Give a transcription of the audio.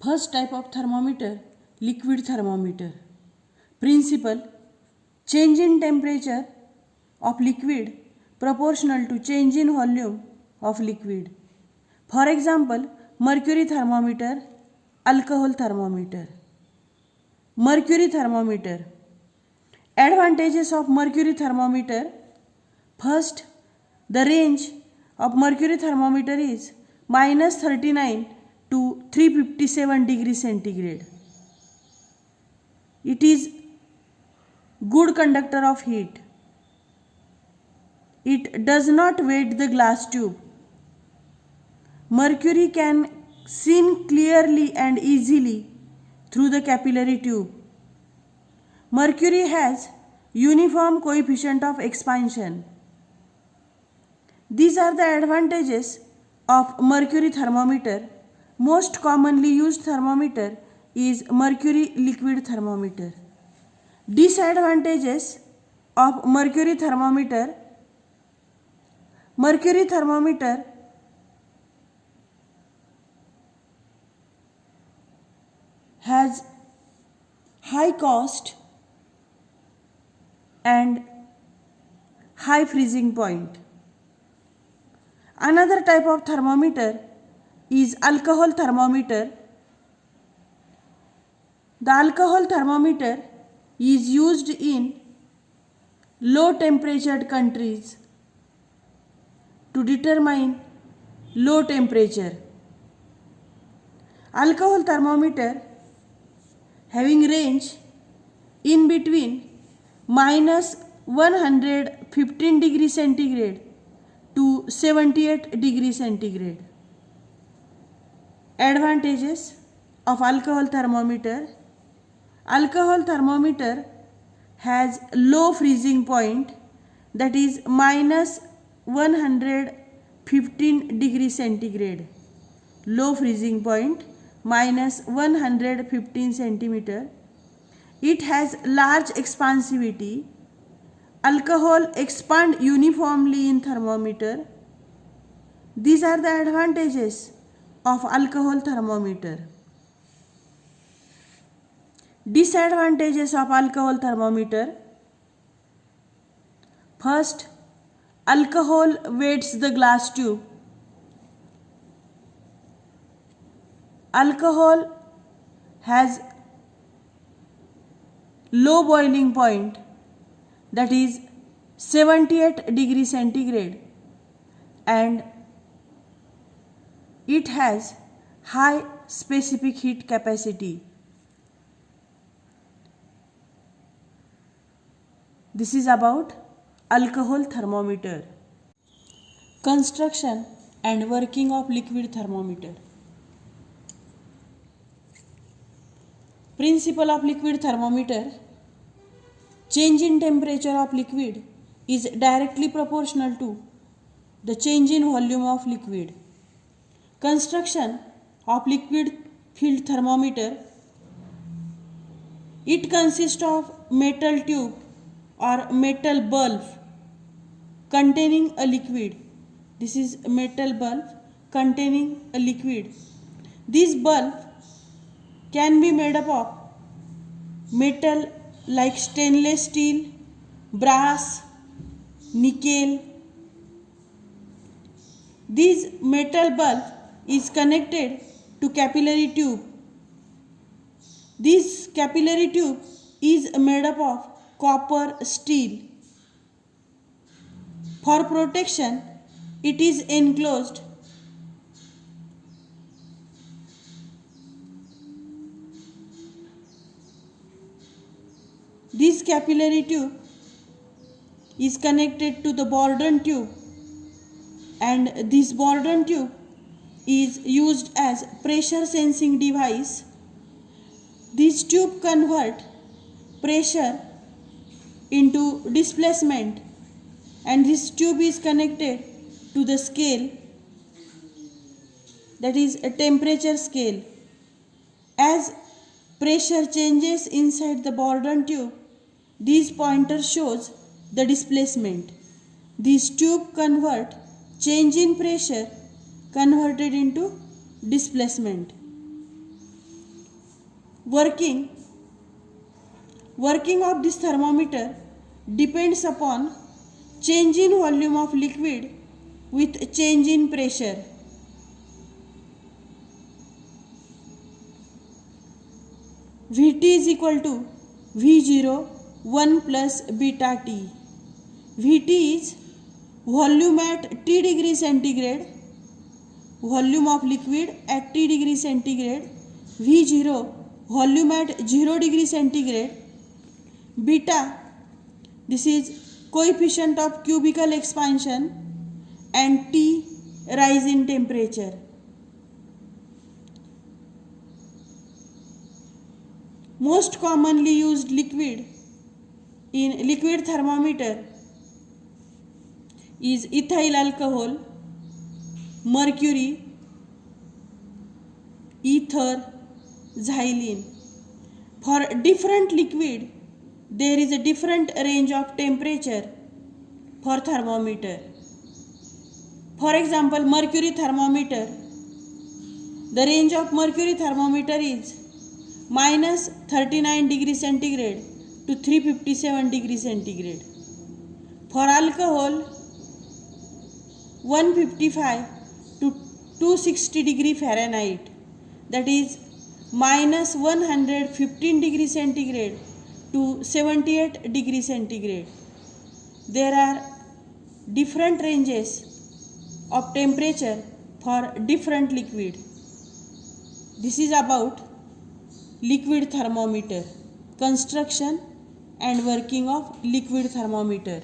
First type of thermometer, liquid thermometer. Principle: change in temperature of liquid proportional to change in volume of liquid. For example, mercury thermometer, alcohol thermometer. Mercury thermometer. Advantages of mercury thermometer. First, the range of mercury thermometer is -39 to 357 degrees centigrade. It is good conductor of heat. It does not weight the glass tube. Mercury can seen clearly and easily through the capillary tube. Mercury has uniform coefficient of expansion. These are the advantages of mercury thermometer. Most commonly used thermometer is mercury liquid thermometer. Disadvantages of mercury thermometer. Mercury thermometer has high cost and high freezing point. Another type of thermometer is alcohol thermometer. The alcohol thermometer is used in low temperatured countries to determine low temperature. Alcohol thermometer having range in between -115 degrees centigrade to 78 degrees centigrade. Advantages of alcohol thermometer. Alcohol thermometer has low freezing point, that is -115 degrees centigrade. Low freezing point -115 centimeter. It has large expansivity. Alcohol expand uniformly in thermometer. These are the advantages of alcohol thermometer. Disadvantages of alcohol thermometer. First, alcohol weights the glass tube. Alcohol has low boiling point, that is 78 degrees centigrade, and it has high specific heat capacity. This is about alcohol thermometer. Construction and working of liquid thermometer. Principle of liquid thermometer. Change in temperature of liquid is directly proportional to the change in volume of liquid. Construction of liquid filled thermometer. It consists of metal tube or metal bulb containing a liquid. This is a metal bulb containing a liquid. This bulb can be made up of metal like stainless steel, brass, nickel. This metal bulb is connected to capillary tube. This capillary tube is made up of copper steel. For protection, it is enclosed. This capillary tube is connected to the Bourdon tube, and this Bourdon tube is used as pressure sensing device. This tube converts pressure into displacement, and this tube is connected to the scale, that is a temperature scale. As pressure changes inside the Bourdon tube, this pointer shows the displacement. This tube converts change in pressure converted into displacement. Working of this thermometer depends upon change in volume of liquid with change in pressure. Vt is equal to V0 1 plus beta T. Vt is volume at T degree centigrade, volume of liquid at T degree centigrade. V0 volume at 0 degree centigrade. Beta, this is coefficient of cubical expansion, and T, rise in temperature. Most commonly used liquid in liquid thermometer is ethyl alcohol, mercury, ether, xylene. For different liquid, there is a different range of temperature for thermometer. For example, mercury thermometer, the range of mercury thermometer is minus 39 degree centigrade to 357 degree centigrade. For alcohol, 155 to 260 degree Fahrenheit, that is minus 115 degree centigrade to 78 degree centigrade. There are different ranges of temperature for different liquid. This is about liquid thermometer, construction and working of liquid thermometer.